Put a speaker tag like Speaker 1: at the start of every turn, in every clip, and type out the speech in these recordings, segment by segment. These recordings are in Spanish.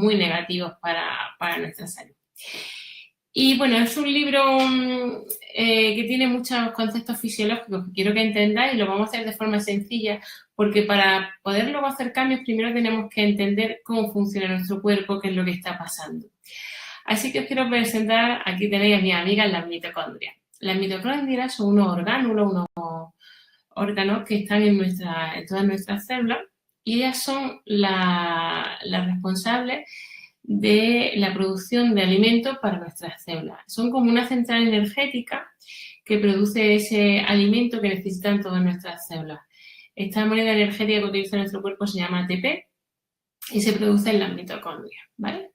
Speaker 1: muy negativos para nuestra salud. Y bueno, es un libro que tiene muchos conceptos fisiológicos que quiero que entendáis y lo vamos a hacer de forma sencilla porque para poder luego hacer cambios primero tenemos que entender cómo funciona nuestro cuerpo, qué es lo que está pasando. Así que os quiero presentar, aquí tenéis a mis amigas las mitocondrias. Las mitocondrias son unos órganos que están en todas nuestras células y ellas son las responsables de la producción de alimentos para nuestras células. Son como una central energética que produce ese alimento que necesitan todas nuestras células. Esta moneda energética que utiliza nuestro cuerpo se llama ATP y se produce en las mitocondrias, ¿vale?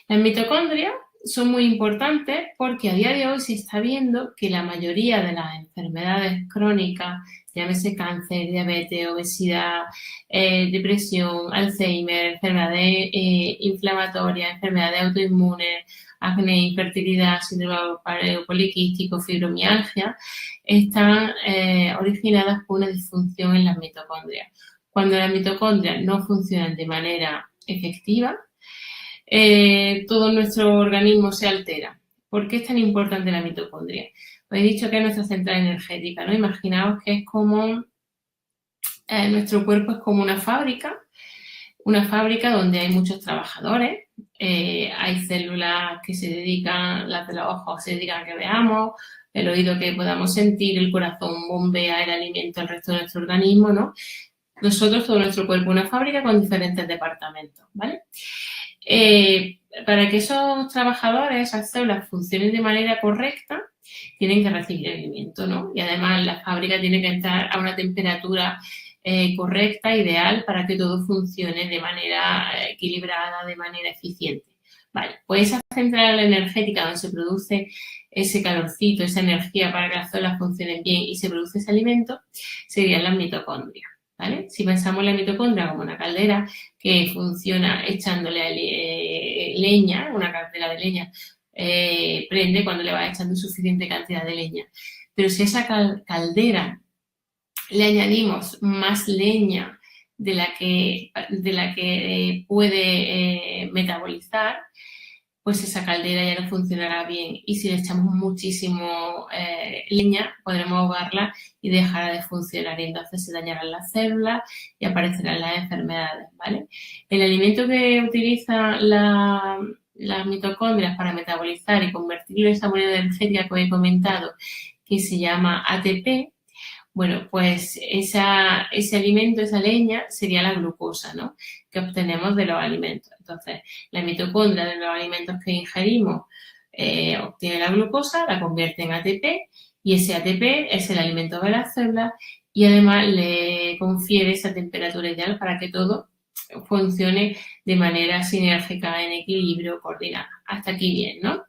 Speaker 1: Las mitocondrias son muy importantes porque a día de hoy se está viendo que la mayoría de las enfermedades crónicas, llámese cáncer, diabetes, obesidad, depresión, Alzheimer, enfermedades inflamatorias, enfermedades autoinmunes, acné, infertilidad, síndrome ovario poliquístico, fibromialgia, están originadas por una disfunción en las mitocondrias. Cuando las mitocondrias no funcionan de manera efectiva, todo nuestro organismo se altera. ¿Por qué es tan importante la mitocondria? Os he dicho que es nuestra central energética, ¿no? Imaginaos que es como, nuestro cuerpo es como una fábrica donde hay muchos trabajadores, hay células que se dedican, las de los ojos se dedican a que veamos, el oído que podamos sentir, el corazón bombea el alimento al resto de nuestro organismo, ¿no? Nosotros, todo nuestro cuerpo, una fábrica con diferentes departamentos, ¿vale? Para que esos trabajadores, esas células, funcionen de manera correcta, tienen que recibir alimento, ¿no? Y además la fábrica tiene que estar a una temperatura correcta, ideal, para que todo funcione de manera equilibrada, de manera eficiente. Vale, pues esa central energética donde se produce ese calorcito, esa energía para que las células funcionen bien y se produce ese alimento, serían las mitocondrias. ¿Vale? Si pensamos en la mitocondria como una caldera que funciona echándole leña, una caldera de leña prende cuando le va echando suficiente cantidad de leña. Pero si a esa caldera le añadimos más leña de la que puede metabolizar, pues esa caldera ya no funcionará bien. Y si le echamos muchísimo leña, podremos ahogarla y dejará de funcionar. Y entonces se dañarán las células y aparecerán las enfermedades, ¿vale? El alimento que utiliza las mitocondrias para metabolizar y convertirlo en esa moneda energética que os he comentado, que se llama ATP, bueno, pues ese alimento, esa leña, sería la glucosa, ¿no? Que obtenemos de los alimentos. Entonces, la mitocondria de los alimentos que ingerimos obtiene la glucosa, la convierte en ATP y ese ATP es el alimento de las células y además le confiere esa temperatura ideal para que todo funcione de manera sinérgica, en equilibrio, coordinada. Hasta aquí bien, ¿no?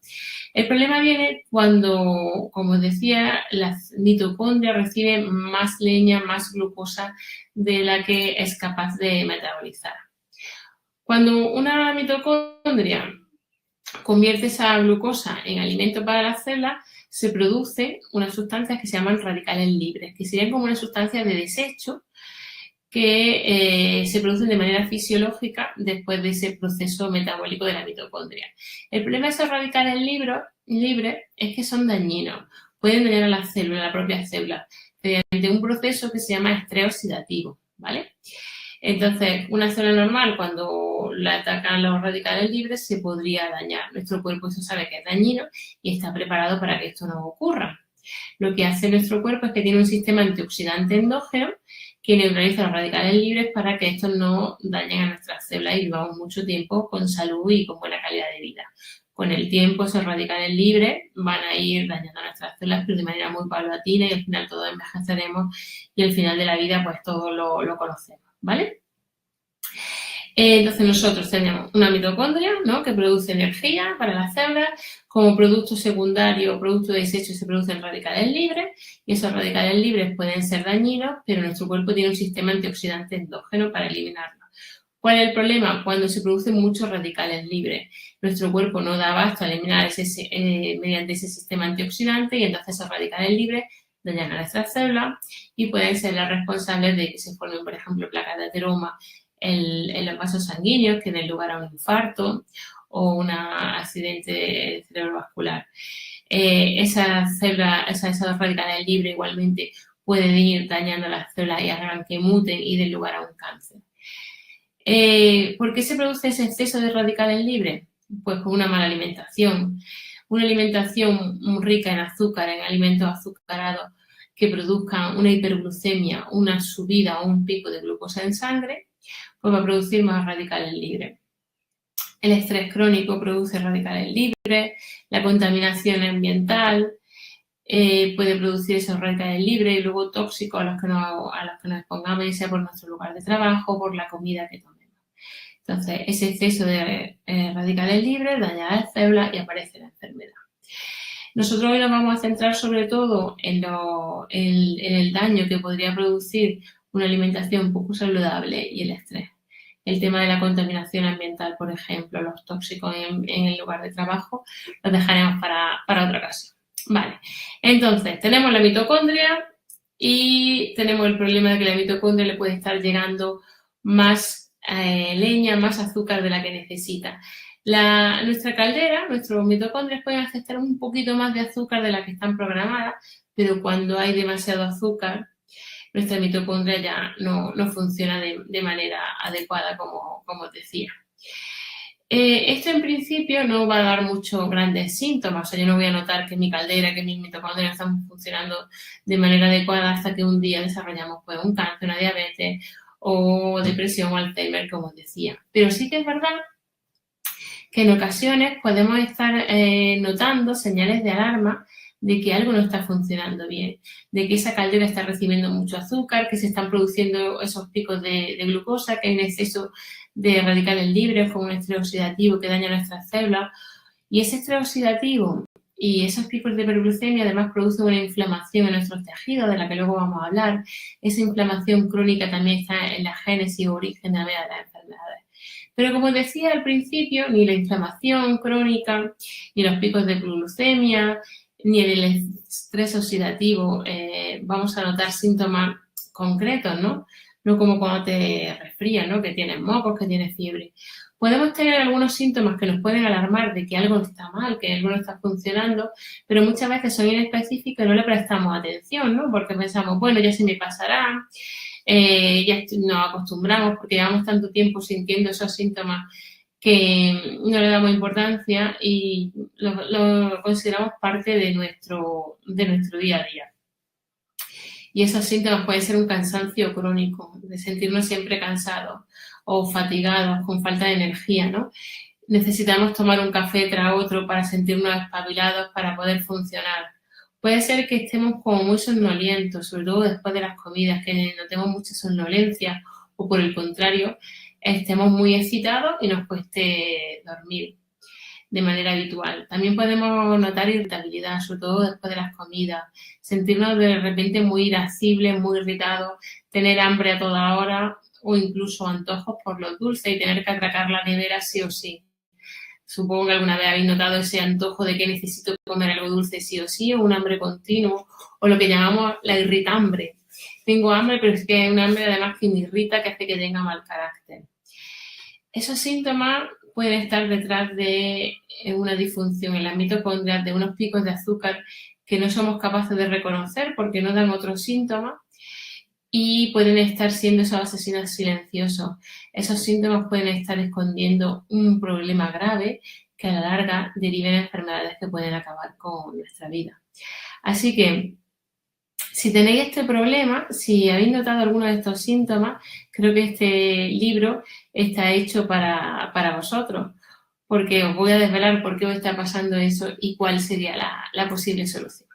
Speaker 1: El problema viene cuando, como os decía, las mitocondrias reciben más leña, más glucosa de la que es capaz de metabolizar. Cuando una mitocondria convierte esa glucosa en alimento para las células, se producen unas sustancias que se llaman radicales libres, que serían como una sustancia de desecho que se producen de manera fisiológica después de ese proceso metabólico de la mitocondria. El problema de esos radicales libres es que son dañinos, pueden dañar a las células, a la propia célula, mediante un proceso que se llama estrés oxidativo, ¿vale? Entonces, una célula normal, cuando la atacan los radicales libres, se podría dañar. Nuestro cuerpo eso sabe que es dañino y está preparado para que esto no ocurra. Lo que hace nuestro cuerpo es que tiene un sistema antioxidante endógeno que neutraliza los radicales libres para que estos no dañen a nuestras células y vivamos mucho tiempo con salud y con buena calidad de vida. Con el tiempo esos radicales libres van a ir dañando a nuestras células, pero de manera muy paulatina y al final todos envejeceremos y al final de la vida pues todo lo conocemos, ¿vale? Entonces nosotros tenemos una mitocondria, ¿no?, que produce energía para las células. Como producto secundario o producto de desecho se producen radicales libres y esos radicales libres pueden ser dañinos, pero nuestro cuerpo tiene un sistema antioxidante endógeno para eliminarlos. ¿Cuál es el problema? Cuando se producen muchos radicales libres. Nuestro cuerpo no da abasto a eliminar mediante ese sistema antioxidante y entonces esos radicales libres dañan a nuestras células y pueden ser las responsables de que se formen, por ejemplo, placas de ateroma en los vasos sanguíneos que den lugar a un infarto o un accidente cerebrovascular. Esas radicales libres igualmente pueden ir dañando las células y hagan que muten y den lugar a un cáncer. ¿Por qué se produce ese exceso de radicales libres? Pues por una mala alimentación. Una alimentación muy rica en azúcar, en alimentos azucarados que produzcan una hiperglucemia, una subida o un pico de glucosa en sangre, pues va a producir más radicales libres. El estrés crónico produce radicales libres, la contaminación ambiental puede producir esos radicales libres y luego tóxicos a los que nos expongamos, ya sea por nuestro lugar de trabajo o por la comida que tomemos. Entonces, ese exceso de radicales libres daña las células y aparece la enfermedad. Nosotros hoy nos vamos a centrar sobre todo en el daño que podría producir una alimentación poco saludable y el estrés. El tema de la contaminación ambiental, por ejemplo, los tóxicos en el lugar de trabajo, los dejaremos para otra ocasión. Vale, entonces tenemos la mitocondria y tenemos el problema de que la mitocondria le puede estar llegando más leña, más azúcar de la que necesita. Nuestra caldera, nuestros mitocondrias pueden aceptar un poquito más de azúcar de la que están programadas, pero cuando hay demasiado azúcar, nuestra mitocondria ya no funciona de manera adecuada, como os decía. Esto en principio no va a dar muchos grandes síntomas, o sea, yo no voy a notar que mi caldera, que mis mitocondrias están funcionando de manera adecuada hasta que un día desarrollamos pues, un cáncer, una diabetes o depresión o Alzheimer, como os decía. Pero sí que es verdad que en ocasiones podemos estar notando señales de alarma de que algo no está funcionando bien, de que esa caldera está recibiendo mucho azúcar, que se están produciendo esos picos de glucosa, que hay un exceso de radicales libres como un estrés oxidativo que daña nuestras células. Y ese estrés oxidativo y esos picos de hiperglucemia además producen una inflamación en nuestros tejidos, de la que luego vamos a hablar. Esa inflamación crónica también está en la génesis o origen de las enfermedades. Pero como decía al principio, ni la inflamación crónica, ni los picos de glucemia, ni el estrés oxidativo vamos a notar síntomas concretos, ¿no? No como cuando te resfrías, ¿no? Que tienes mocos, que tienes fiebre. Podemos tener algunos síntomas que nos pueden alarmar de que algo está mal, que algo no está funcionando, pero muchas veces son inespecíficos y no le prestamos atención, ¿no? Porque pensamos, bueno, ya se me pasará, ya nos acostumbramos porque llevamos tanto tiempo sintiendo esos síntomas que no le damos importancia y lo consideramos parte de nuestro día a día. Y esos síntomas pueden ser un cansancio crónico, de sentirnos siempre cansados o fatigados, con falta de energía, ¿no? Necesitamos tomar un café tras otro para sentirnos espabilados, para poder funcionar. Puede ser que estemos como muy somnolientos, sobre todo después de las comidas, que notemos mucha somnolencia o por el contrario, estemos muy excitados y nos cueste dormir de manera habitual. También podemos notar irritabilidad, sobre todo después de las comidas, sentirnos de repente muy irascibles, muy irritados, tener hambre a toda hora o incluso antojos por los dulces y tener que atracar la nevera sí o sí. Supongo que alguna vez habéis notado ese antojo de que necesito comer algo dulce sí o sí, o un hambre continuo, o lo que llamamos la irritambre. Tengo hambre, pero es que es un hambre además que me irrita, que hace que tenga mal carácter. Esos síntomas pueden estar detrás de una disfunción en las mitocondrias, de unos picos de azúcar que no somos capaces de reconocer porque no dan otros síntomas y pueden estar siendo esos asesinos silenciosos. Esos síntomas pueden estar escondiendo un problema grave que a la larga deriven en enfermedades que pueden acabar con nuestra vida. Así que, si tenéis este problema, si habéis notado alguno de estos síntomas, creo que este libro está hecho para vosotros, porque os voy a desvelar por qué os está pasando eso y cuál sería la posible solución.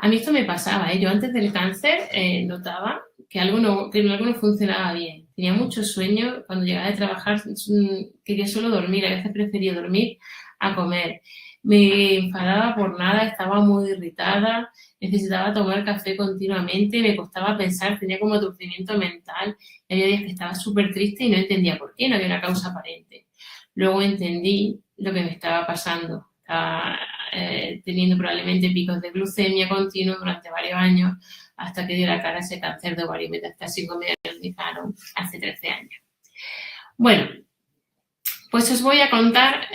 Speaker 1: A mí esto me pasaba, yo antes del cáncer notaba que algo no funcionaba bien. Tenía mucho sueño, cuando llegaba de trabajar quería solo dormir, a veces prefería dormir a comer. Me enfadaba por nada, estaba muy irritada, necesitaba tomar café continuamente, me costaba pensar, tenía como aturdimiento mental. Había días que estaba súper triste y no entendía por qué, no había una causa aparente. Luego entendí lo que me estaba pasando. Estaba teniendo probablemente picos de glucemia continuos durante varios años hasta que dio la cara a ese cáncer de ovario metastásico me diagnosticaron hace 13 años. Bueno, pues os voy a contar,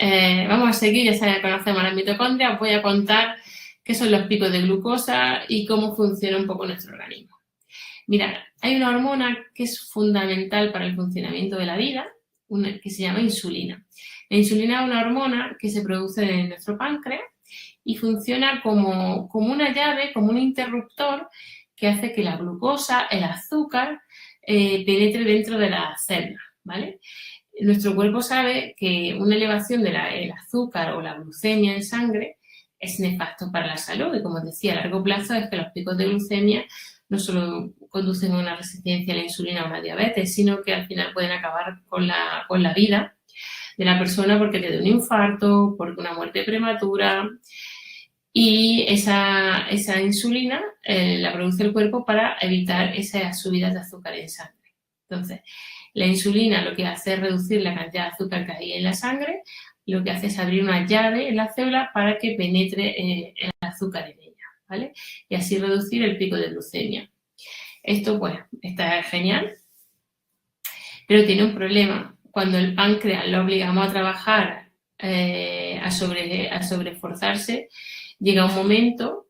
Speaker 1: vamos a seguir, ya sabéis, conocemos las mitocondrias, os voy a contar qué son los picos de glucosa y cómo funciona un poco nuestro organismo. Mirad, hay una hormona que es fundamental para el funcionamiento de la vida, que se llama insulina. La insulina es una hormona que se produce en nuestro páncreas y funciona como una llave, como un interruptor que hace que la glucosa, el azúcar, penetre dentro de las células, ¿vale? Nuestro cuerpo sabe que una elevación del azúcar o la glucemia en sangre es nefasto para la salud y, como os decía, a largo plazo es que los picos de glucemia no solo conducen a una resistencia a la insulina o a una diabetes, sino que al final pueden acabar con la vida de la persona porque te da un infarto, porque una muerte prematura. Y esa insulina la produce el cuerpo para evitar esas subidas de azúcar en sangre. Entonces, la insulina lo que hace es reducir la cantidad de azúcar que hay en la sangre, lo que hace es abrir una llave en la célula para que penetre el azúcar en ella, ¿vale? Y así reducir el pico de glucemia. Esto, pues, está genial, pero tiene un problema. Cuando el páncreas lo obligamos a trabajar, a sobreesforzarse, llega un momento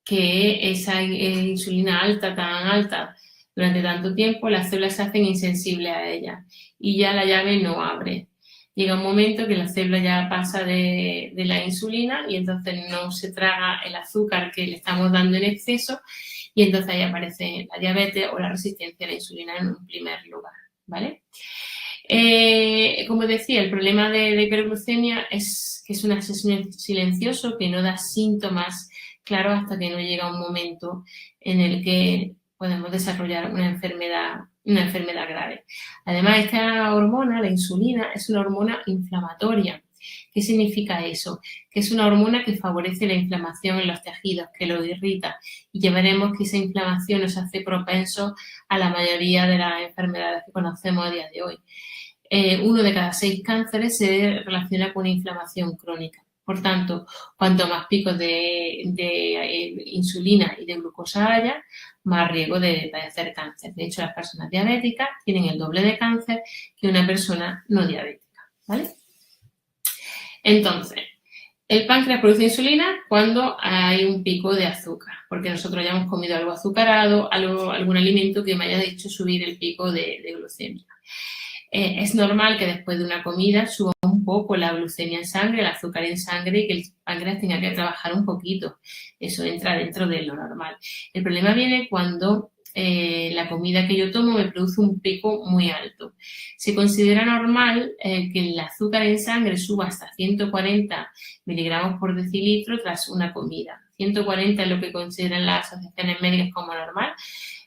Speaker 1: que esa insulina alta, tan alta, durante tanto tiempo, las células se hacen insensibles a ella y ya la llave no abre. Llega un momento que la célula ya pasa de la insulina y entonces no se traga el azúcar que le estamos dando en exceso y entonces ahí aparece la diabetes o la resistencia a la insulina en un primer lugar, ¿vale? Como decía, el problema de hiperglucemia es que es un asesino silencioso que no da síntomas claros hasta que no llega un momento en el que podemos desarrollar una enfermedad grave. Además, esta hormona, la insulina, es una hormona inflamatoria. ¿Qué significa eso? Que es una hormona que favorece la inflamación en los tejidos, que lo irrita. Y ya veremos que esa inflamación nos hace propensos a la mayoría de las enfermedades que conocemos a día de hoy. 1 de cada 6 cánceres se relaciona con una inflamación crónica. Por tanto, cuanto más picos de insulina y de glucosa haya, más riesgo de padecer cáncer. De hecho, las personas diabéticas tienen el doble de cáncer que una persona no diabética, ¿vale? Entonces, el páncreas produce insulina cuando hay un pico de azúcar, porque nosotros ya hemos comido algo azucarado, algún alimento que me haya hecho subir el pico de glucemia. Es normal que después de una comida suba un poco la glucemia en sangre, el azúcar en sangre y que el páncreas tenga que trabajar un poquito. Eso entra dentro de lo normal. El problema viene cuando la comida que yo tomo me produce un pico muy alto. Se considera normal que el azúcar en sangre suba hasta 140 miligramos por decilitro tras una comida. 140 es lo que consideran las asociaciones médicas como normal.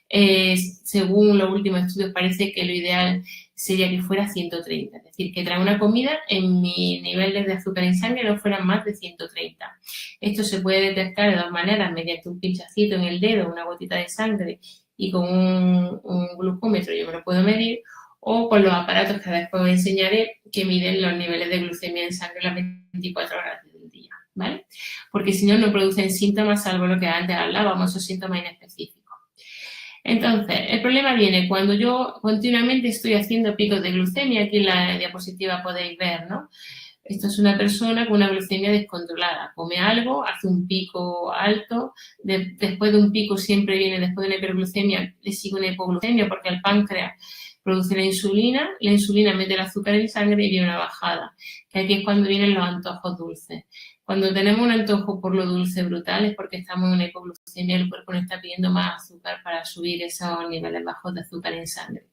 Speaker 1: Según los últimos estudios parece que lo ideal sería que fuera 130, es decir, que tras una comida en mi nivel de azúcar en sangre no fueran más de 130. Esto se puede detectar de dos maneras, mediante un pinchacito en el dedo, una gotita de sangre y con un glucómetro yo me lo puedo medir, o con los aparatos que después os enseñaré que miden los niveles de glucemia en sangre las 24 horas del día, ¿vale? Porque si no, no producen síntomas salvo lo que antes hablábamos, esos síntomas inespecíficos. Entonces, el problema viene cuando yo continuamente estoy haciendo picos de glucemia. Aquí en la diapositiva podéis ver, ¿no? Esto es una persona con una glucemia descontrolada. Come algo, hace un pico alto, después de un pico siempre viene, después de una hiperglucemia, le sigue una hipoglucemia porque el páncreas produce la insulina mete el azúcar en sangre y viene una bajada. Que aquí es cuando vienen los antojos dulces. Cuando tenemos un antojo por lo dulce brutal es porque estamos en una hipoglucemia y el cuerpo nos está pidiendo más azúcar para subir esos niveles bajos de azúcar en sangre.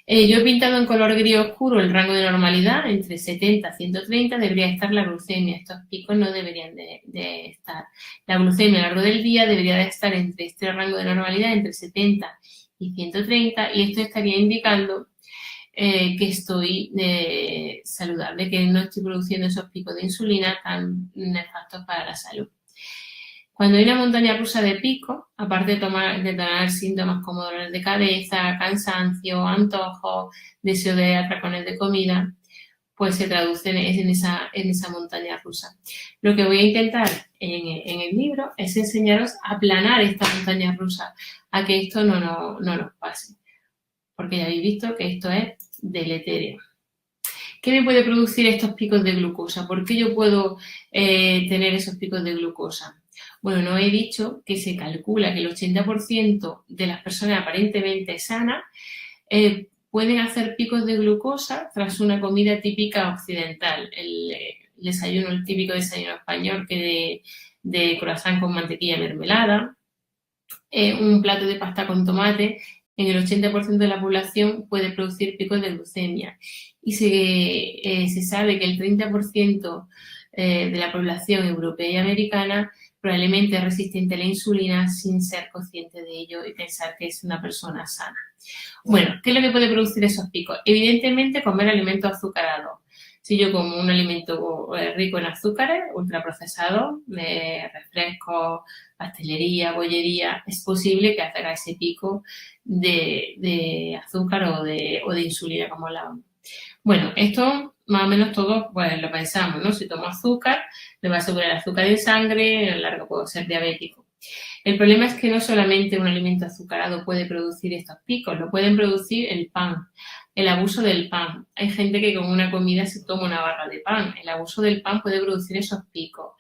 Speaker 1: Yo he pintado en color gris oscuro el rango de normalidad, entre 70 y 130 debería estar la glucemia. Estos picos no deberían de estar. La glucemia a lo largo del día debería de estar entre este rango de normalidad, entre 70 y 130, y esto estaría indicando que estoy saludable, que no estoy produciendo esos picos de insulina tan nefastos para la salud. Cuando hay una montaña rusa de picos, aparte de tener síntomas como dolores de cabeza, cansancio, antojos, deseo de atracones de comida, pues se traduce en esa montaña rusa. Lo que voy a intentar en el libro es enseñaros a aplanar esta montaña rusa, a que esto no nos pase, porque ya habéis visto que esto es deletérea. ¿Qué me puede producir estos picos de glucosa? ¿Por qué yo puedo tener esos picos de glucosa? Bueno, no he dicho que se calcula que el 80% de las personas aparentemente sanas pueden hacer picos de glucosa tras una comida típica occidental. El típico desayuno español que de croissant con mantequilla y mermelada, un plato de pasta con tomate. En el 80% de la población puede producir picos de glucemia y se sabe que el 30% de la población europea y americana probablemente es resistente a la insulina sin ser consciente de ello y pensar que es una persona sana. Bueno, ¿qué es lo que puede producir esos picos? Evidentemente comer alimentos azucarados. Si yo como un alimento rico en azúcares, ultraprocesados, refrescos, pastelería, bollería, es posible que haga ese pico de azúcar o de insulina, como hablábamos. Bueno, esto más o menos todos pues, lo pensamos, ¿no? Si tomo azúcar, me va a subir el azúcar en sangre, a lo largo puedo ser diabético. El problema es que no solamente un alimento azucarado puede producir estos picos, lo pueden producir el pan, el abuso del pan. Hay gente que con una comida se toma una barra de pan. El abuso del pan puede producir esos picos.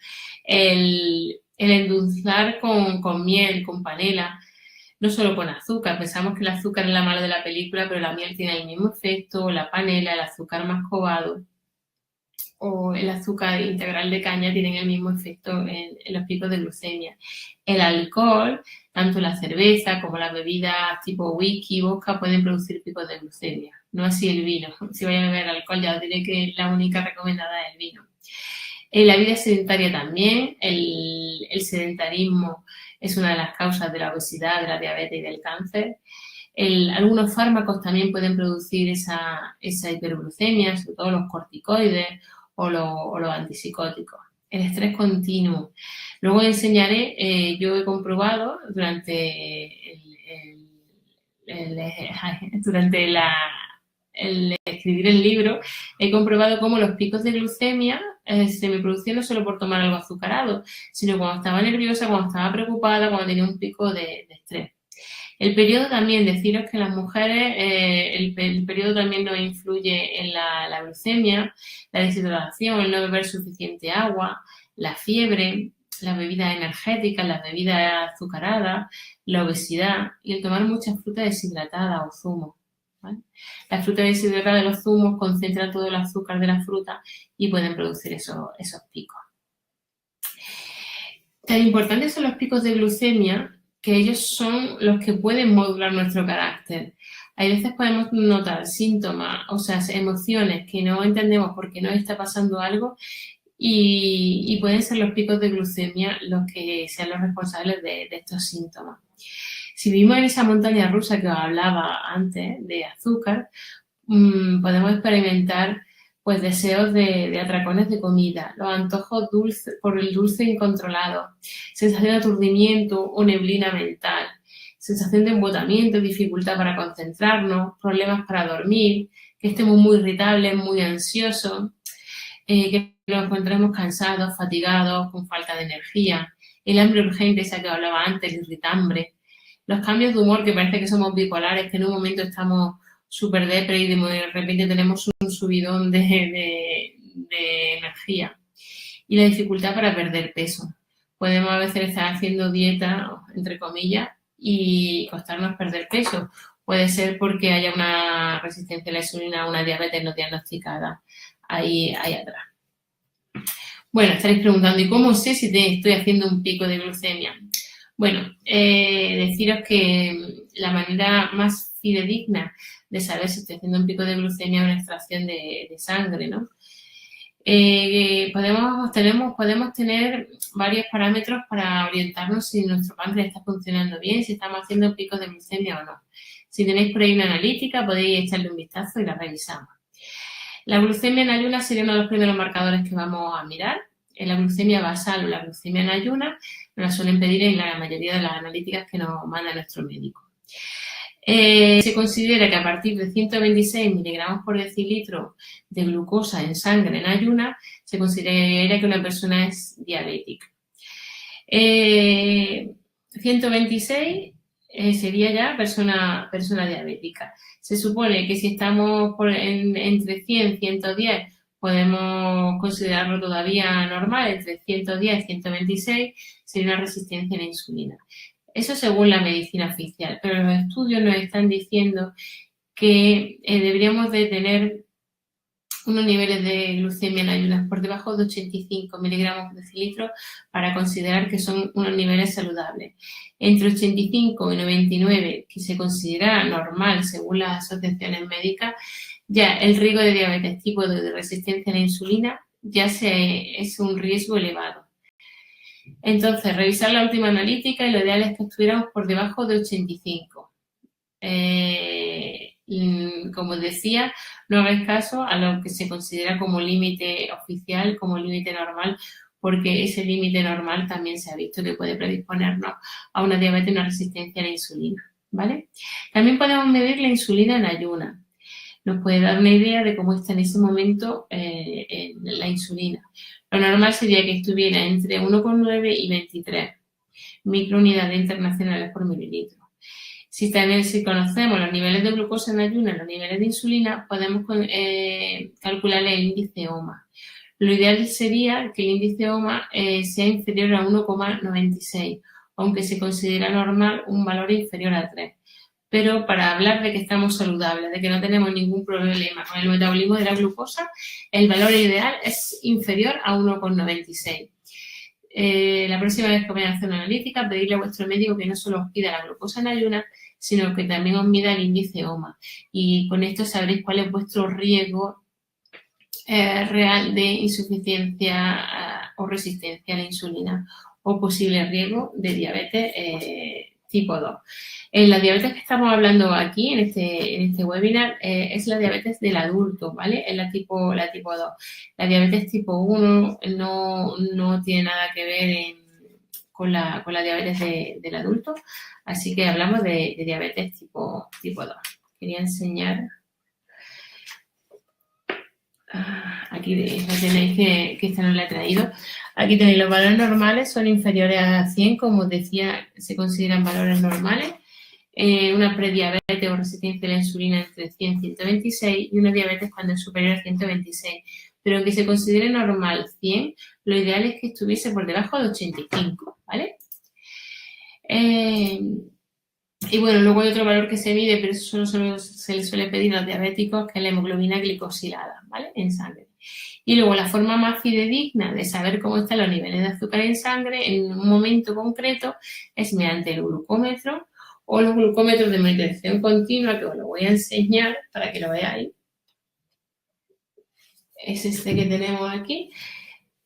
Speaker 1: El endulzar con miel, con panela, no solo con azúcar. Pensamos que el azúcar es la mala de la película, pero la miel tiene el mismo efecto, la panela, el azúcar mascabado o el azúcar integral de caña tienen el mismo efecto en los picos de glucemia. El alcohol, tanto la cerveza como las bebidas tipo whisky, vodka, pueden producir picos de glucemia. No así el vino. Si vais a beber alcohol, ya os diré que la única recomendada es el vino. En la vida sedentaria también, el sedentarismo es una de las causas de la obesidad, de la diabetes y del cáncer. Algunos fármacos también pueden producir esa hiperglucemia, sobre todo los corticoides o los antipsicóticos. El estrés continuo. Luego enseñaré, yo he comprobado durante el escribir el libro, he comprobado cómo los picos de glucemia se me producían no solo por tomar algo azucarado, sino cuando estaba nerviosa, cuando estaba preocupada, cuando tenía un pico de estrés. El periodo también, deciros que las mujeres, el periodo también nos influye en la glucemia, la deshidratación, el no beber suficiente agua, la fiebre, las bebidas energéticas, las bebidas azucaradas, la obesidad y el tomar muchas frutas deshidratadas o zumos. ¿Vale? Las frutas deshidratadas de los zumos concentran todo el azúcar de la fruta y pueden producir esos picos. Tan importantes son los picos de glucemia que ellos son los que pueden modular nuestro carácter. Hay veces podemos notar síntomas, o sea, emociones que no entendemos por qué nos está pasando algo y pueden ser los picos de glucemia los que sean los responsables de estos síntomas. Si vivimos en esa montaña rusa que os hablaba antes de azúcar, podemos experimentar pues deseos de atracones de comida, los antojos dulces por el dulce incontrolado, sensación de aturdimiento o neblina mental, sensación de embotamiento, dificultad para concentrarnos, problemas para dormir, que estemos muy irritables, muy ansiosos, que nos encontremos cansados, fatigados, con falta de energía, el hambre urgente, esa que hablaba antes, el irritambre, los cambios de humor que parece que somos bipolares, que en un momento estamos súper depre y de repente tenemos un subidón de energía. Y la dificultad para perder peso. Podemos a veces estar haciendo dieta, entre comillas, y costarnos perder peso. Puede ser porque haya una resistencia a la insulina, una diabetes no diagnosticada ahí atrás. Bueno, estaréis preguntando, ¿y cómo sé si estoy haciendo un pico de glucemia? Bueno, deciros que la manera más fidedigna de saber si estoy haciendo un pico de glucemia es una extracción de sangre, ¿no? Podemos tener varios parámetros para orientarnos si nuestro páncreas está funcionando bien, si estamos haciendo picos de glucemia o no. Si tenéis por ahí una analítica, podéis echarle un vistazo y la revisamos. La glucemia en ayunas sería uno de los primeros marcadores que vamos a mirar. En la glucemia basal o la glucemia en ayunas nos la suelen pedir en la mayoría de las analíticas que nos manda nuestro médico. Se considera que a partir de 126 miligramos por decilitro de glucosa en sangre en ayunas, se considera que una persona es diabética. 126 sería ya persona diabética. Se supone que si estamos entre 100 y 110 podemos considerarlo todavía normal, entre 110 y 126 sería una resistencia a la insulina. Eso según la medicina oficial, pero los estudios nos están diciendo que deberíamos de tener unos niveles de glucemia en ayunas por debajo de 85 miligramos por decilitro para considerar que son unos niveles saludables. Entre 85 y 99, que se considera normal según las asociaciones médicas, ya el riesgo de diabetes tipo 2 de resistencia a la insulina ya es un riesgo elevado. Entonces, revisar la última analítica y lo ideal es que estuviéramos por debajo de 85. Como decía, no hagáis caso a lo que se considera como límite oficial, como límite normal, porque ese límite normal también se ha visto que puede predisponernos a una diabetes y una resistencia a la insulina, ¿vale? También podemos medir la insulina en ayunas. Nos puede dar una idea de cómo está en ese momento la insulina. Lo normal sería que estuviera entre 1,9 y 23 microunidades internacionales por mililitro. Si conocemos los niveles de glucosa en ayunas y los niveles de insulina, podemos calcular el índice OMA. Lo ideal sería que el índice OMA sea inferior a 1,96, aunque se considera normal un valor inferior a 3. Pero para hablar de que estamos saludables, de que no tenemos ningún problema con el metabolismo de la glucosa, el valor ideal es inferior a 1,96. La próxima vez que vayan a hacer una analítica, pedirle a vuestro médico que no solo os pida la glucosa en ayunas, sino que también os mida el índice OMA. Y con esto sabréis cuál es vuestro riesgo real de insuficiencia o resistencia a la insulina o posible riesgo de diabetes tipo 2. La diabetes que estamos hablando aquí en este webinar es la diabetes del adulto, ¿vale? Es la tipo 2. La diabetes tipo 1 no tiene nada que ver con la diabetes del adulto, así que hablamos de diabetes tipo 2. Quería enseñar. Aquí tenéis que esta no la he traído. Aquí tenéis los valores normales, son inferiores a 100, como os decía, se consideran valores normales. Una prediabetes o resistencia a la insulina entre 100 y 126 y una diabetes cuando es superior a 126. Pero aunque se considere normal 100, lo ideal es que estuviese por debajo de 85, ¿vale? Y bueno, luego hay otro valor que se mide, pero eso solo se le suele pedir a los diabéticos, que es la hemoglobina glicosilada, ¿vale? En sangre. Y luego la forma más fidedigna de saber cómo están los niveles de azúcar en sangre en un momento concreto es mediante el glucómetro o los glucómetros de monitorización continua, que os lo voy a enseñar para que lo veáis. Es este que tenemos aquí.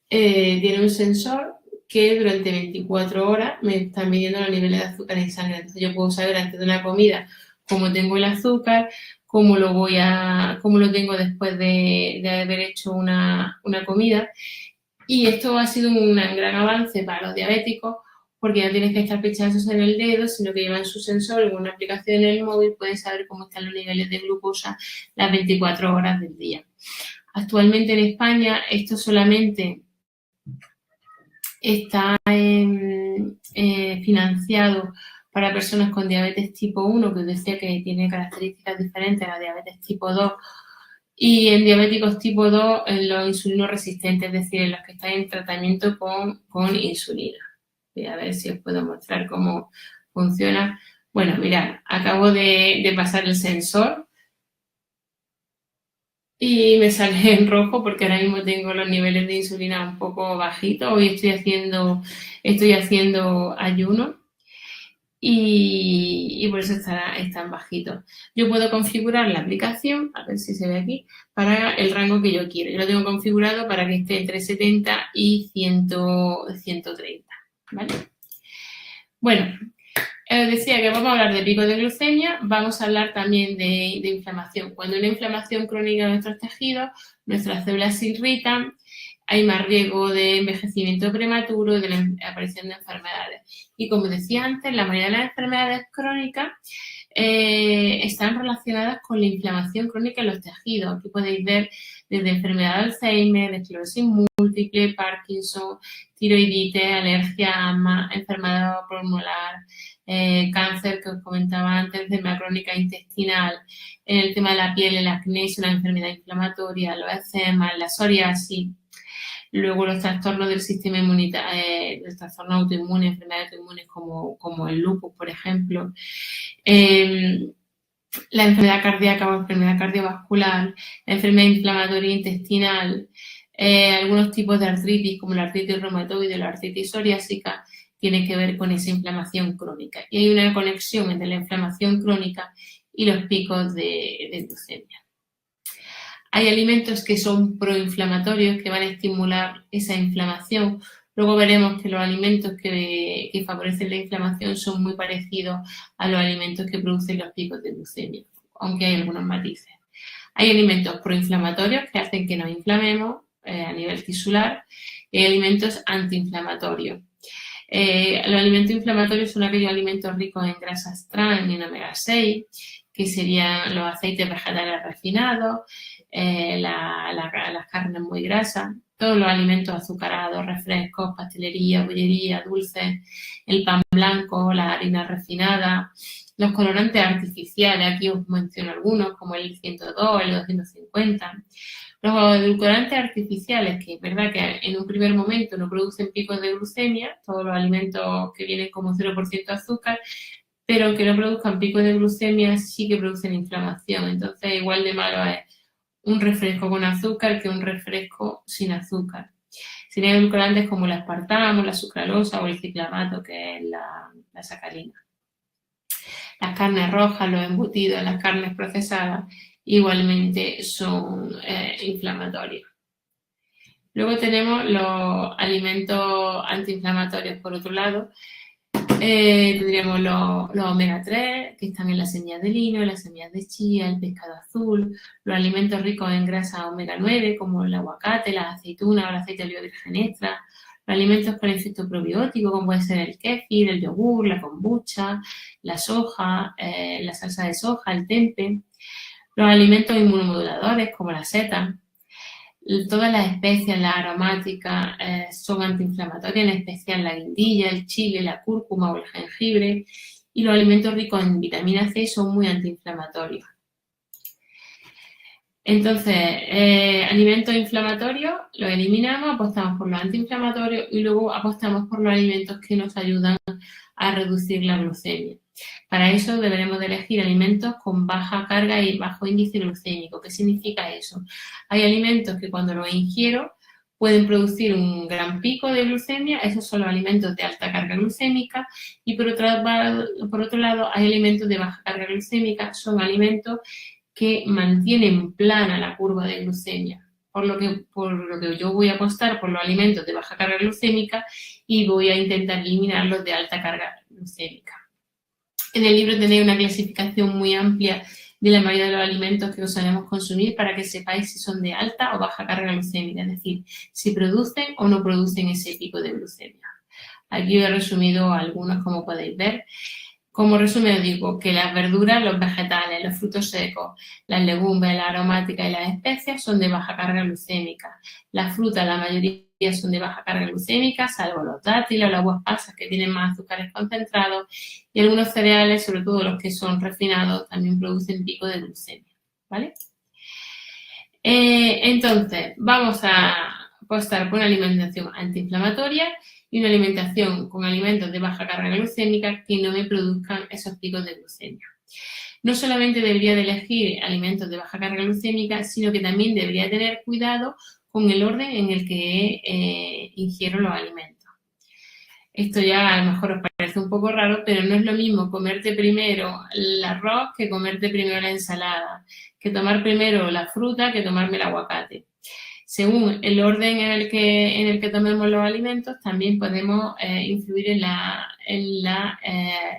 Speaker 1: Tiene un sensor que durante 24 horas me está midiendo los niveles de azúcar en sangre. Entonces yo puedo saber antes de una comida cómo tengo el azúcar, cómo lo tengo después de haber hecho una comida. Y esto ha sido un gran avance para los diabéticos, porque ya tienes que estar pinchados en el dedo, sino que llevan su sensor en una aplicación en el móvil, pueden saber cómo están los niveles de glucosa las 24 horas del día. Actualmente en España esto solamente está financiado para personas con diabetes tipo 1, que os decía que tiene características diferentes a la diabetes tipo 2, y en diabéticos tipo 2 en los insulinoresistentes, es decir, en los que están en tratamiento con insulina. Voy a ver si os puedo mostrar cómo funciona. Bueno, mirad, acabo de pasar el sensor y me sale en rojo porque ahora mismo tengo los niveles de insulina un poco bajitos. Hoy estoy haciendo ayuno y por eso están bajitos. Yo puedo configurar la aplicación, a ver si se ve aquí, para el rango que yo quiero. Yo lo tengo configurado para que esté entre 70 y 130, ¿vale? Bueno, os decía que vamos a hablar de pico de glucemia, vamos a hablar también de inflamación. Cuando hay una inflamación crónica de nuestros tejidos, nuestras células se irritan, hay más riesgo de envejecimiento prematuro y de la aparición de enfermedades. Y como decía antes, la mayoría de las enfermedades crónicas están relacionadas con la inflamación crónica en los tejidos. Aquí podéis ver desde enfermedad de Alzheimer, esclerosis múltiple, Parkinson, tiroiditis, alergia, asma, enfermedad pulmonar, cáncer que os comentaba antes, enfermedad crónica intestinal, en el tema de la piel, el acné es una enfermedad inflamatoria, los eczemas, la psoriasis. Luego los trastornos del sistema inmunitario, los trastornos autoinmunes, enfermedades autoinmunes como el lupus, por ejemplo. La enfermedad cardíaca o enfermedad cardiovascular, la enfermedad inflamatoria intestinal, algunos tipos de artritis como la artritis reumatoide o la artritis psoriásica tienen que ver con esa inflamación crónica. Y hay una conexión entre la inflamación crónica y los picos de glucemia. Hay alimentos que son proinflamatorios, que van a estimular esa inflamación. Luego veremos que los alimentos que favorecen la inflamación son muy parecidos a los alimentos que producen los picos de glucemia, aunque hay algunos matices. Hay alimentos proinflamatorios que hacen que nos inflamemos a nivel tisular y hay alimentos antiinflamatorios. Los alimentos inflamatorios son aquellos alimentos ricos en grasas trans y en omega 6, que serían los aceites vegetales refinados, las carnes muy grasas, todos los alimentos azucarados, refrescos, pastelería, bollería, dulces, el pan blanco, las harinas refinadas, los colorantes artificiales, aquí os menciono algunos como el 102, el 250. Los edulcorantes artificiales, que es verdad que en un primer momento no producen picos de glucemia, todos los alimentos que vienen como 0% azúcar, pero aunque no produzcan picos de glucemia sí que producen inflamación. Entonces igual de malo es un refresco con azúcar que un refresco sin azúcar. Serían edulcorantes como el aspartamo, la sucralosa o el ciclamato, que es la sacarina. Las carnes rojas, los embutidos, las carnes procesadas igualmente son inflamatorios. Luego tenemos los alimentos antiinflamatorios por otro lado. Tendríamos los omega 3 que están en las semillas de lino, en las semillas de chía, el pescado azul, los alimentos ricos en grasa omega 9 como el aguacate, las aceitunas o el aceite de oliva virgen extra, los alimentos con efecto probiótico como puede ser el kéfir, el yogur, la kombucha, la soja, la salsa de soja, el tempe, los alimentos inmunomoduladores como la seta. Todas las especias, las aromáticas, son antiinflamatorias, en especial la guindilla, el chile, la cúrcuma o el jengibre. Y los alimentos ricos en vitamina C son muy antiinflamatorios. Entonces, alimentos inflamatorios los eliminamos, apostamos por los antiinflamatorios y luego apostamos por los alimentos que nos ayudan a reducir la glucemia. Para eso deberemos de elegir alimentos con baja carga y bajo índice glucémico. ¿Qué significa eso? Hay alimentos que cuando los ingiero pueden producir un gran pico de glucemia, esos son los alimentos de alta carga glucémica, y por otro lado hay alimentos de baja carga glucémica, son alimentos que mantienen plana la curva de glucemia. Por lo que yo voy a apostar por los alimentos de baja carga glucémica y voy a intentar eliminar los de alta carga glucémica. En el libro tenéis una clasificación muy amplia de la mayoría de los alimentos que solemos consumir para que sepáis si son de alta o baja carga glucémica, es decir, si producen o no producen ese pico de glucemia. Aquí os he resumido algunos, como podéis ver. Como resumen os digo que las verduras, los vegetales, los frutos secos, las legumbres, las aromáticas y las especias son de baja carga glucémica. Las frutas, la mayoría son de baja carga glucémica, salvo los dátiles o las uvas pasas que tienen más azúcares concentrados, y algunos cereales, sobre todo los que son refinados, también producen pico de glucemia, ¿vale? Entonces, vamos a apostar por una alimentación antiinflamatoria y una alimentación con alimentos de baja carga glucémica que no me produzcan esos picos de glucemia. No solamente debería de elegir alimentos de baja carga glucémica, sino que también debería tener cuidado con el orden en el que ingiero los alimentos. Esto ya a lo mejor os parece un poco raro, pero no es lo mismo comerte primero el arroz que comerte primero la ensalada, que tomar primero la fruta que tomarme el aguacate. Según el orden en el que tomemos los alimentos, también podemos influir en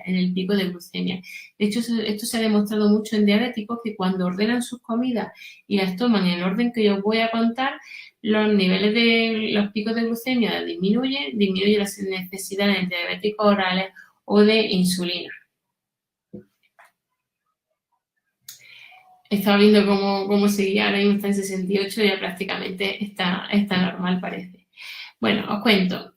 Speaker 1: el pico de glucemia. De hecho, esto se ha demostrado mucho en diabéticos que cuando ordenan sus comidas y las toman en el orden que yo os voy a contar, los niveles de los picos de glucemia disminuye la necesidad de antidiabéticos orales o de insulina. Estaba viendo cómo seguía, ahora mismo está en 68, ya prácticamente está normal, parece. Bueno, os cuento.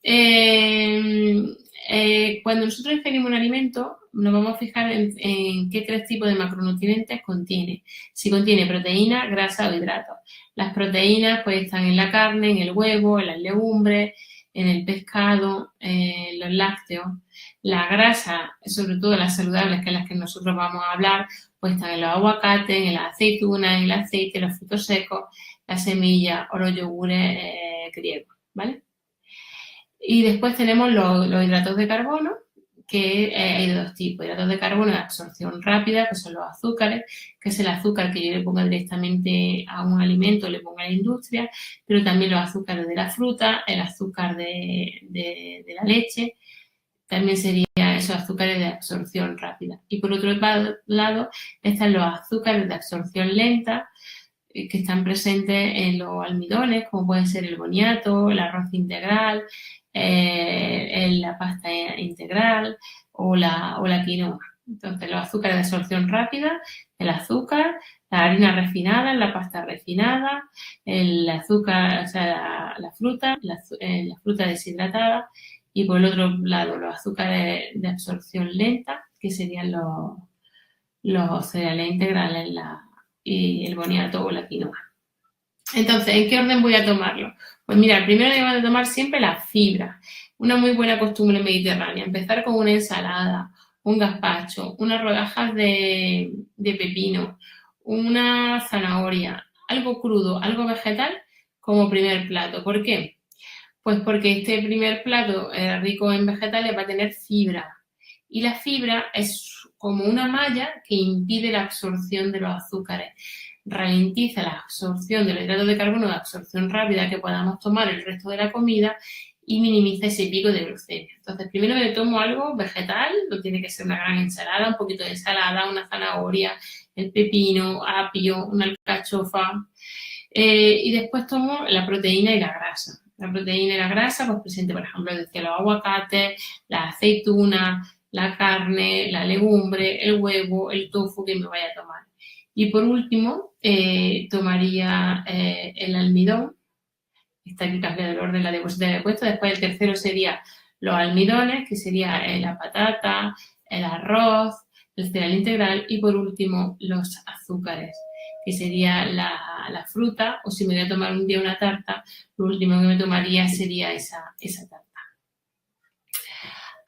Speaker 1: Cuando nosotros ingerimos un alimento, nos vamos a fijar en qué tres tipos de macronutrientes contiene. Si contiene proteína, grasa o hidratos. Las proteínas pues están en la carne, en el huevo, en las legumbres, en el pescado, en los lácteos. La grasa, sobre todo las saludables, que es las que nosotros vamos a hablar, pues están en los aguacates, en las aceitunas, en el aceite, los frutos secos, las semillas o los yogures griegos, ¿vale? Y después tenemos los hidratos de carbono, que hay de dos tipos. Hidratos de carbono de absorción rápida, que son los azúcares, que es el azúcar que yo le pongo directamente a un alimento, le pongo a la industria, pero también los azúcares de la fruta, el azúcar de la leche, también serían esos azúcares de absorción rápida. Y por otro lado están los azúcares de absorción lenta, que están presentes en los almidones, como puede ser el boniato, el arroz integral, en la pasta integral o la quinoa. Entonces, los azúcares de absorción rápida, el azúcar, la harina refinada, la pasta refinada, el azúcar, o sea, la fruta deshidratada, y por el otro lado los azúcares de absorción lenta, que serían los cereales integrales y el boniato o la quinoa. Entonces, ¿en qué orden voy a tomarlo? Pues mira, primero debemos de tomar siempre la fibra. Una muy buena costumbre mediterránea. Empezar con una ensalada, un gazpacho, unas rodajas de pepino, una zanahoria, algo crudo, algo vegetal como primer plato. ¿Por qué? Pues porque este primer plato rico en vegetales va a tener fibra. Y la fibra es como una malla que impide la absorción de los azúcares. Ralentiza la absorción de los hidratos de carbono de absorción rápida que podamos tomar el resto de la comida y minimiza ese pico de glucemia. Entonces, primero me tomo algo vegetal, no tiene que ser una gran ensalada, un poquito de ensalada, una zanahoria, el pepino, apio, una alcachofa, y después tomo la proteína y la grasa. La proteína y la grasa, pues presente, por ejemplo, desde los aguacates, la aceituna, la carne, la legumbre, el huevo, el tofu que me vaya a tomar. Y por último, tomaría el almidón. Está aquí cambiado el orden, la diapositiva que he puesto. Después el tercero sería los almidones, que sería la patata, el arroz, el cereal integral. Y por último, los azúcares, que sería la fruta. O si me voy a tomar un día una tarta, lo último que me tomaría sería esa tarta.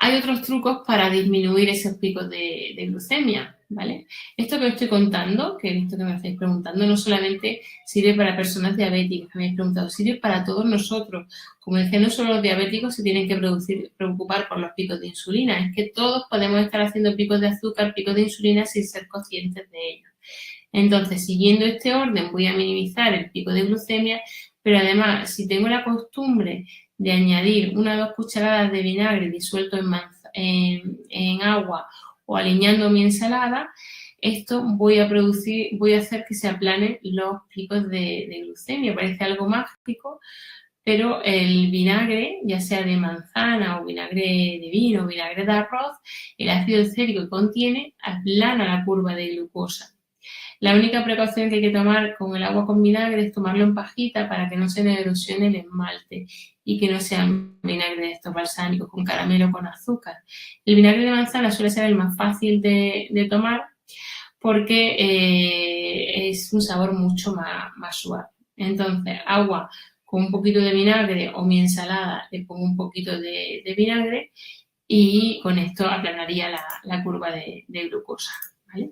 Speaker 1: Hay otros trucos para disminuir esos picos de glucemia, ¿vale? Esto que os estoy contando, que he visto que me estáis preguntando, no solamente sirve para personas diabéticas, que me habéis preguntado, sirve para todos nosotros. Como decía, no solo los diabéticos se tienen que preocupar por los picos de insulina, es que todos podemos estar haciendo picos de azúcar, picos de insulina sin ser conscientes de ellos. Entonces, siguiendo este orden, voy a minimizar el pico de glucemia, pero además, si tengo la costumbre de añadir 1 o 2 cucharadas de vinagre disuelto en agua o aliñando mi ensalada, esto voy a hacer que se aplanen los picos de glucemia. Parece algo mágico, pero el vinagre, ya sea de manzana o vinagre de vino o vinagre de arroz, el ácido cítrico que contiene aplana la curva de glucosa. La única precaución que hay que tomar con el agua con vinagre es tomarlo en pajita para que no se le erosione el esmalte y que no sea vinagre de estos balsámicos con caramelo o con azúcar. El vinagre de manzana suele ser el más fácil de tomar porque es un sabor mucho más suave. Entonces, agua con un poquito de vinagre o mi ensalada le pongo un poquito de vinagre y con esto aplanaría la curva de glucosa, ¿vale?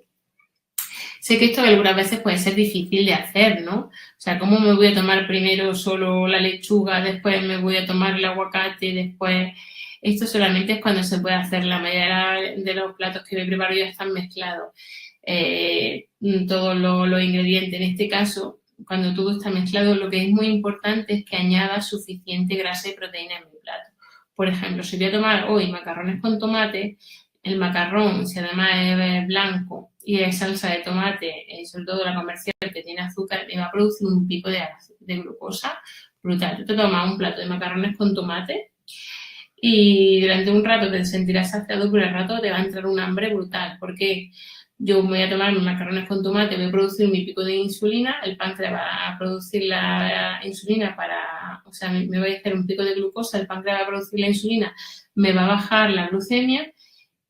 Speaker 1: Sé que esto algunas veces puede ser difícil de hacer, ¿no? O sea, ¿cómo me voy a tomar primero solo la lechuga, después me voy a tomar el aguacate, después... Esto solamente es cuando se puede hacer. La mayoría de los platos que me preparo ya están mezclados. Todos los ingredientes. En este caso, cuando todo está mezclado, lo que es muy importante es que añada suficiente grasa y proteína en mi plato. Por ejemplo, si voy a tomar hoy macarrones con tomate, el macarrón, si además es blanco y es salsa de tomate, sobre todo la comercial que tiene azúcar, me va a producir un pico de glucosa brutal. Tú te tomas un plato de macarrones con tomate y durante un rato te sentirás saciado, pero al rato te va a entrar un hambre brutal, porque yo me voy a tomar mis macarrones con tomate, voy a producir mi pico de insulina, el páncreas va a producir la insulina o sea, me voy a hacer un pico de glucosa, el páncreas va a producir la insulina, me va a bajar la glucemia,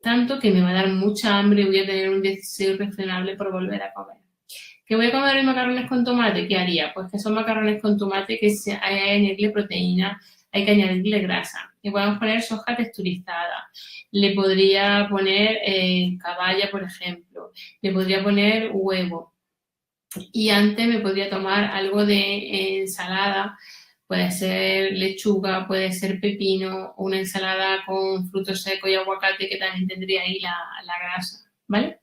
Speaker 1: tanto que me va a dar mucha hambre y voy a tener un deseo irrefrenable por volver a comer. ¿Que voy a comer mis macarrones con tomate? ¿Qué haría? Pues que son macarrones con tomate que hay que añadirle proteína, hay que añadirle grasa. Le podemos poner soja texturizada, le podría poner caballa, por ejemplo, le podría poner huevo. Y antes me podría tomar algo de ensalada, puede ser lechuga, puede ser pepino, o una ensalada con frutos secos y aguacate que también tendría ahí la grasa, ¿vale?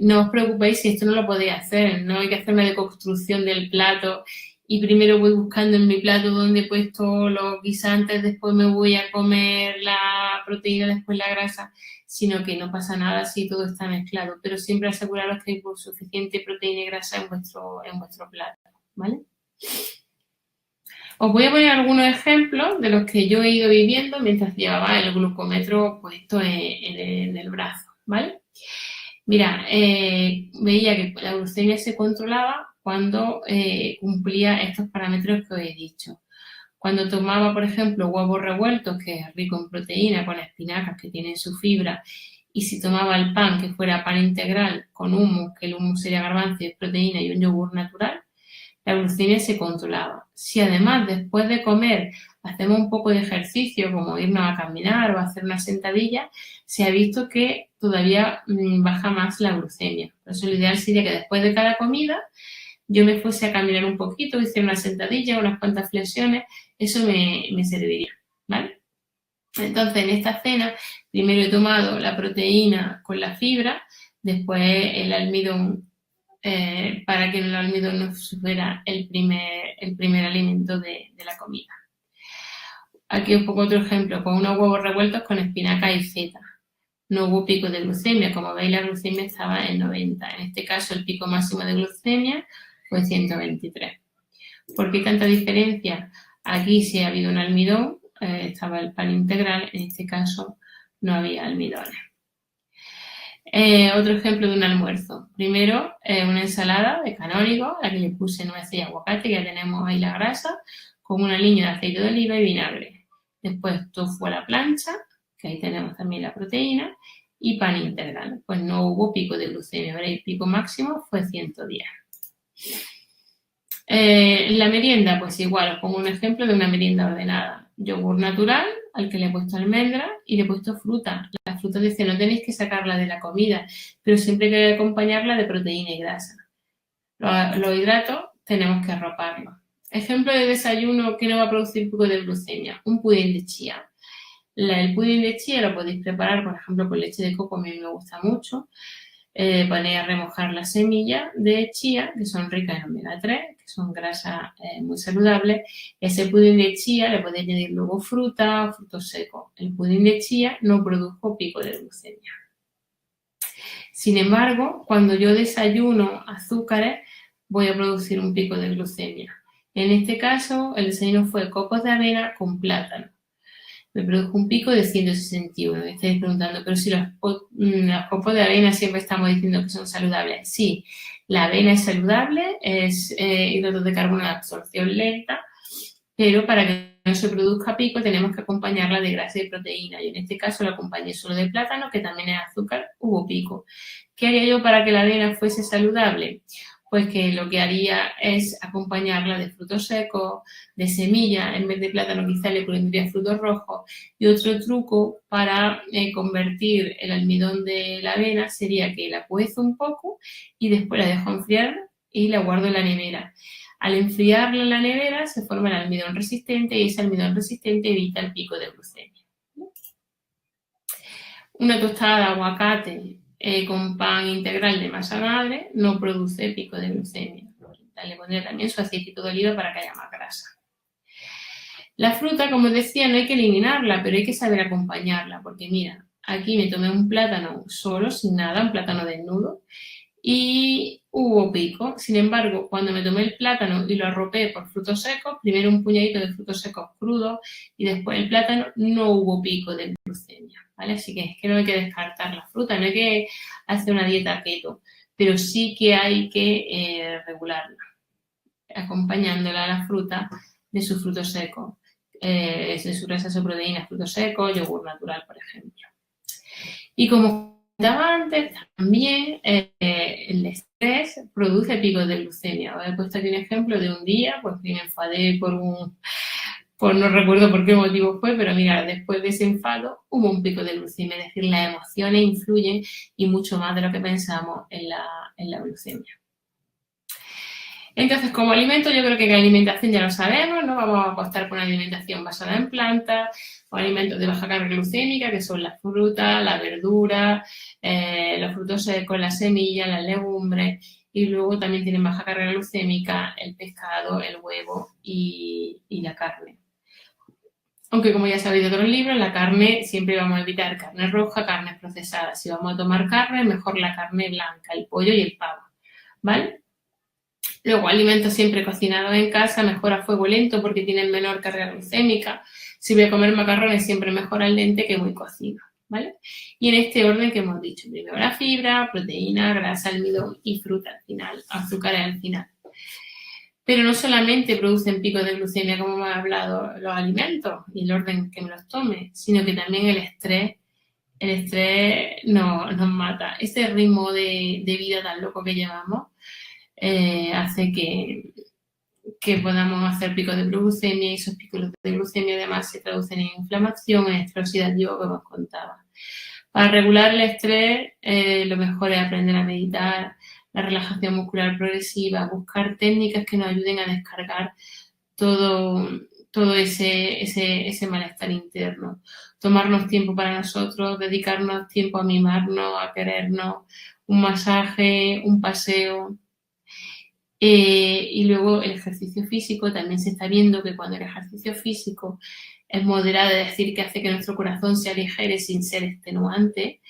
Speaker 1: No os preocupéis si esto no lo podéis hacer, no hay que hacer una deconstrucción del plato y primero voy buscando en mi plato donde he puesto los guisantes, después me voy a comer la proteína, después la grasa, sino que no pasa nada si todo está mezclado, pero siempre aseguraros que hay suficiente proteína y grasa en vuestro plato, ¿vale? Os voy a poner algunos ejemplos de los que yo he ido viviendo mientras llevaba el glucómetro puesto en el brazo, ¿vale? Mira, veía que la glucemia se controlaba cuando cumplía estos parámetros que os he dicho. Cuando tomaba, por ejemplo, huevos revueltos, que es rico en proteína, con espinacas que tienen su fibra, y si tomaba el pan, que fuera pan integral con hummus, que el hummus sería garbanzo y es proteína, y un yogur natural, la glucemia se controlaba. Si además después de comer hacemos un poco de ejercicio, como irnos a caminar o hacer una sentadilla, se ha visto que todavía baja más la glucemia. Por eso lo ideal sería que después de cada comida yo me fuese a caminar un poquito, hice una sentadilla, unas cuantas flexiones, eso me serviría, ¿vale? Entonces, en esta cena, primero he tomado la proteína con la fibra, después el almidón, para que el almidón no fuera el primer alimento de la comida. Aquí os pongo otro ejemplo, con unos huevos revueltos con espinaca y feta. No hubo pico de glucemia, como veis la glucemia estaba en 90. En este caso el pico máximo de glucemia fue 123. ¿Por qué tanta diferencia? Aquí sí ha habido un almidón, estaba el pan integral, en este caso no había almidones. Otro ejemplo de un almuerzo. Primero, una ensalada de canónigo, a la que le puse nueces y aguacate, que ya tenemos ahí la grasa, con una línea de aceite de oliva y vinagre. Después tofu a la plancha, que ahí tenemos también la proteína, y pan integral. Pues no hubo pico de glucemia, ¿verdad? El pico máximo fue 110. La merienda, pues igual, os pongo un ejemplo de una merienda ordenada. Yogur natural, al que le he puesto almendra y le he puesto fruta. La fruta dice, no tenéis que sacarla de la comida, pero siempre hay que acompañarla de proteína y grasa. Los hidratos tenemos que arroparlos. Ejemplo de desayuno que no va a producir pico de glucemia, un pudín de chía. El pudín de chía lo podéis preparar, por ejemplo, con leche de coco, a mí me gusta mucho. Ponéis a remojar las semillas de chía, que son ricas en omega 3, que son grasas muy saludables. Ese pudín de chía le podéis añadir luego fruta o frutos secos. El pudín de chía no produjo pico de glucemia. Sin embargo, cuando yo desayuno azúcares, voy a producir un pico de glucemia. En este caso, el desayuno fue copos de avena con plátano. Me produjo un pico de 161. Me estáis preguntando, pero si los copos de avena siempre estamos diciendo que son saludables. Sí, la avena es saludable, es hidratos de carbono de absorción lenta, pero para que no se produzca pico tenemos que acompañarla de grasa y proteína. Y en este caso lo acompañé solo de plátano, que también es azúcar, hubo pico. ¿Qué haría yo para que la avena fuese saludable? Pues que lo que haría es acompañarla de frutos secos, de semillas, en vez de plátano quizá le pondría frutos rojos. Y otro truco para convertir el almidón de la avena sería que la cuezo un poco y después la dejo enfriar y la guardo en la nevera. Al enfriarla en la nevera se forma el almidón resistente y ese almidón resistente evita el pico de glucemia. Una tostada de aguacate con pan integral de masa madre no produce pico de glucemia. Le pondré también su aceitito de oliva para que haya más grasa. La fruta, como decía, no hay que eliminarla, pero hay que saber acompañarla, porque mira, aquí me tomé un plátano solo, sin nada, un plátano desnudo, y hubo pico. Sin embargo, cuando me tomé el plátano y lo arropé por frutos secos, primero un puñadito de frutos secos crudos y después el plátano, no hubo pico de glucemia, ¿vale? Así que es que no hay que descartar la fruta, no hay que hacer una dieta keto, pero sí que hay que regularla, acompañándola a la fruta de sus frutos secos, de su grasas o proteínas, frutos secos, yogur natural, por ejemplo. Y como comentaba antes, también el estrés produce picos de glucemia. Os he puesto aquí un ejemplo de un día, pues que me enfadé por no recuerdo por qué motivo fue, pero mira, después de ese enfado hubo un pico de glucemia, es decir, las emociones influyen y mucho más de lo que pensamos en la glucemia. Entonces, como alimento, yo creo que la alimentación ya lo sabemos, no vamos a apostar por una alimentación basada en plantas o alimentos de baja carga glucémica, que son las frutas, la verdura, los frutos secos, las semillas, las legumbres, y luego también tienen baja carga glucémica el pescado, el huevo y la carne. Aunque, como ya sabéis de otros libros, la carne siempre vamos a evitar carne roja, carnes procesadas. Si vamos a tomar carne, mejor la carne blanca, el pollo y el pavo, ¿vale? Luego, alimentos siempre cocinados en casa, mejor a fuego lento porque tienen menor carga glucémica. Si voy a comer macarrones, siempre mejor al dente que muy cocido, ¿vale? Y en este orden que hemos dicho, primero la fibra, proteína, grasa, almidón y fruta al final, azúcares al final. Pero no solamente producen picos de glucemia, como hemos hablado, los alimentos y el orden que me los tome, sino que también el estrés nos mata. Este ritmo de vida tan loco que llevamos hace que podamos hacer picos de glucemia y esos picos de glucemia además se traducen en inflamación, en estrés oxidativo, como os contaba. Para regular el estrés, lo mejor es aprender a meditar, la relajación muscular progresiva, buscar técnicas que nos ayuden a descargar todo ese malestar interno. Tomarnos tiempo para nosotros, dedicarnos tiempo a mimarnos, a querernos, un masaje, un paseo. Y luego el ejercicio físico, también se está viendo que cuando el ejercicio físico es moderado, es decir, que hace que nuestro corazón se aligere sin ser extenuante,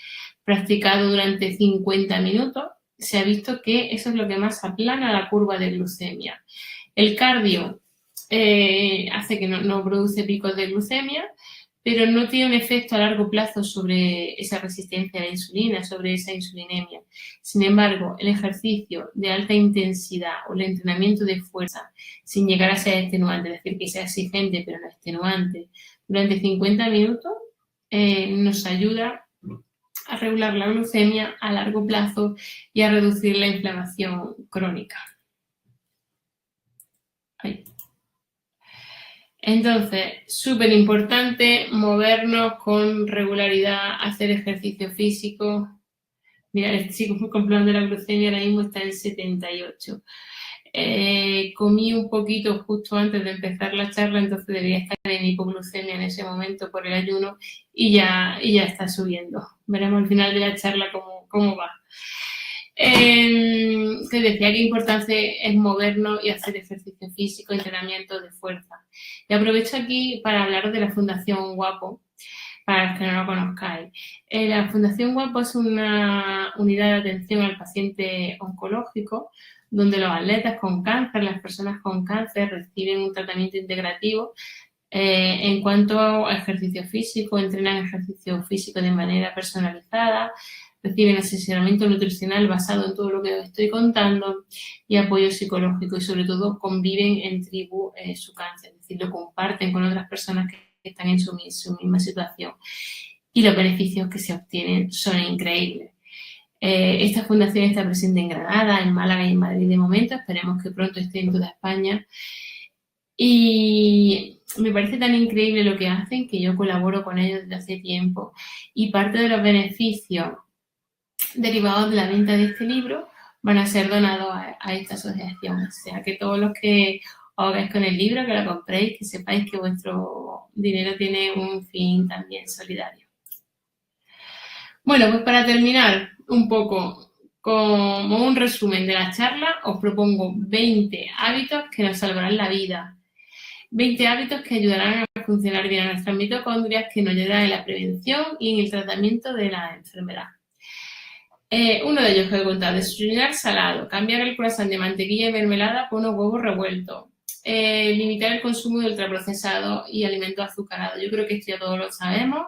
Speaker 1: practicado durante 50 minutos, se ha visto que eso es lo que más aplana la curva de glucemia. El cardio hace que no produce picos de glucemia, pero no tiene un efecto a largo plazo sobre esa resistencia a la insulina, sobre esa insulinemia. Sin embargo, el ejercicio de alta intensidad o el entrenamiento de fuerza, sin llegar a ser extenuante, es decir, que sea exigente pero no extenuante, durante 50 minutos nos ayuda a regular la glucemia a largo plazo y a reducir la inflamación crónica. Ahí. Entonces, súper importante movernos con regularidad, hacer ejercicio físico. Mira, el chico comprobando la glucemia ahora mismo está en 78. Comí un poquito justo antes de empezar la charla, entonces debía estar en hipoglucemia en ese momento por el ayuno y ya está subiendo. Veremos al final de la charla cómo va. Te decía que importante es movernos y hacer ejercicio físico, entrenamiento de fuerza. Y aprovecho aquí para hablaros de la Fundación Guapo, para los que no lo conozcáis. La Fundación Guapo es una unidad de atención al paciente oncológico, donde los atletas con cáncer, las personas con cáncer, reciben un tratamiento integrativo en cuanto a ejercicio físico, entrenan ejercicio físico de manera personalizada, reciben asesoramiento nutricional basado en todo lo que os estoy contando y apoyo psicológico y sobre todo conviven en tribu su cáncer, es decir, lo comparten con otras personas que están en su misma situación y los beneficios que se obtienen son increíbles. Esta fundación está presente en Granada, en Málaga y en Madrid de momento, esperemos que pronto esté en toda España y me parece tan increíble lo que hacen que yo colaboro con ellos desde hace tiempo y parte de los beneficios derivados de la venta de este libro van a ser donados a esta asociación. O sea, que todos los que os hagáis con el libro, que lo compréis, que sepáis que vuestro dinero tiene un fin también solidario. Bueno, pues para terminar un poco, como un resumen de la charla, os propongo 20 hábitos que nos salvarán la vida. 20 hábitos que ayudarán a funcionar bien a nuestras mitocondrias, que nos ayudarán en la prevención y en el tratamiento de la enfermedad. Uno de ellos que he contado, desayunar salado, cambiar el croissant de mantequilla y mermelada por unos huevos revueltos, limitar el consumo de ultraprocesados y alimentos azucarados. Yo creo que esto ya todos lo sabemos,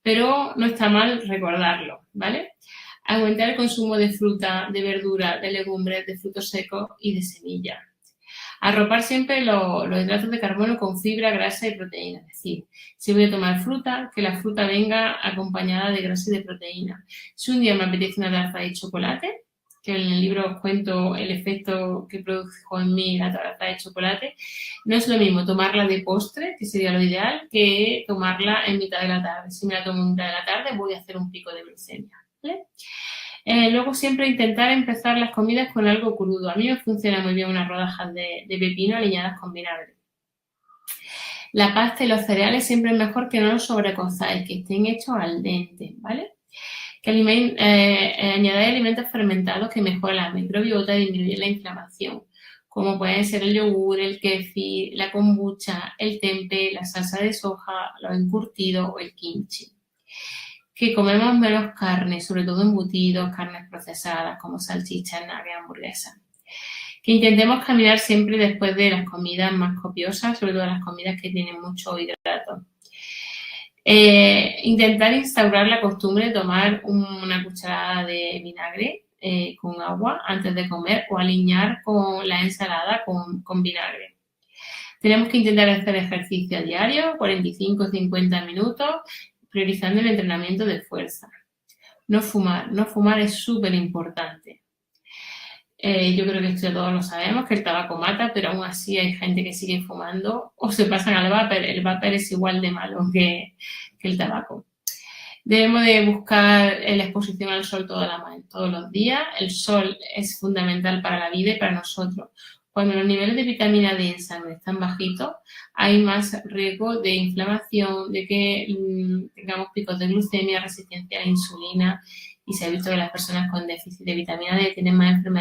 Speaker 1: pero no está mal recordarlo, ¿vale? Aumentar el consumo de fruta, de verdura, de legumbres, de frutos secos y de semillas. Arropar siempre los hidratos de carbono con fibra, grasa y proteína. Es decir, si voy a tomar fruta, que la fruta venga acompañada de grasa y de proteína. Si un día me apetece una taza de chocolate, que en el libro os cuento el efecto que produjo en mí la taza de chocolate, no es lo mismo tomarla de postre, que sería lo ideal, que tomarla en mitad de la tarde. Si me la tomo en mitad de la tarde, voy a hacer un pico de glucemia, ¿vale? Luego siempre intentar empezar las comidas con algo crudo. A mí me funciona muy bien unas rodajas de pepino aliñadas con vinagre. La pasta y los cereales siempre es mejor que no los sobrecozáis, que estén hechos al dente, ¿vale? Que añadáis alimentos fermentados que mejoran la microbiota y disminuyen la inflamación, como pueden ser el yogur, el kéfir, la kombucha, el tempeh, la salsa de soja, los encurtidos o el kimchi. Que comemos menos carne, sobre todo embutidos, carnes procesadas como salchichas, nuggets, hamburguesas. Que intentemos caminar siempre después de las comidas más copiosas, sobre todo las comidas que tienen mucho hidrato. Intentar instaurar la costumbre de tomar una cucharada de vinagre con agua antes de comer o aliñar con la ensalada con vinagre. Tenemos que intentar hacer ejercicio a diario, 45 o 50 minutos, priorizando el entrenamiento de fuerza. No fumar es súper importante. Yo creo que esto ya todos lo sabemos, que el tabaco mata, pero aún así hay gente que sigue fumando o se pasan al vapor. El vapor es igual de malo que el tabaco. Debemos de buscar la exposición al sol todos los días. El sol es fundamental para la vida y para nosotros. Cuando los niveles de vitamina D en sangre están bajitos, hay más riesgo de inflamación, de que tengamos picos de glucemia, resistencia a la insulina, y se ha visto que las personas con déficit de vitamina D tienen más enfermedades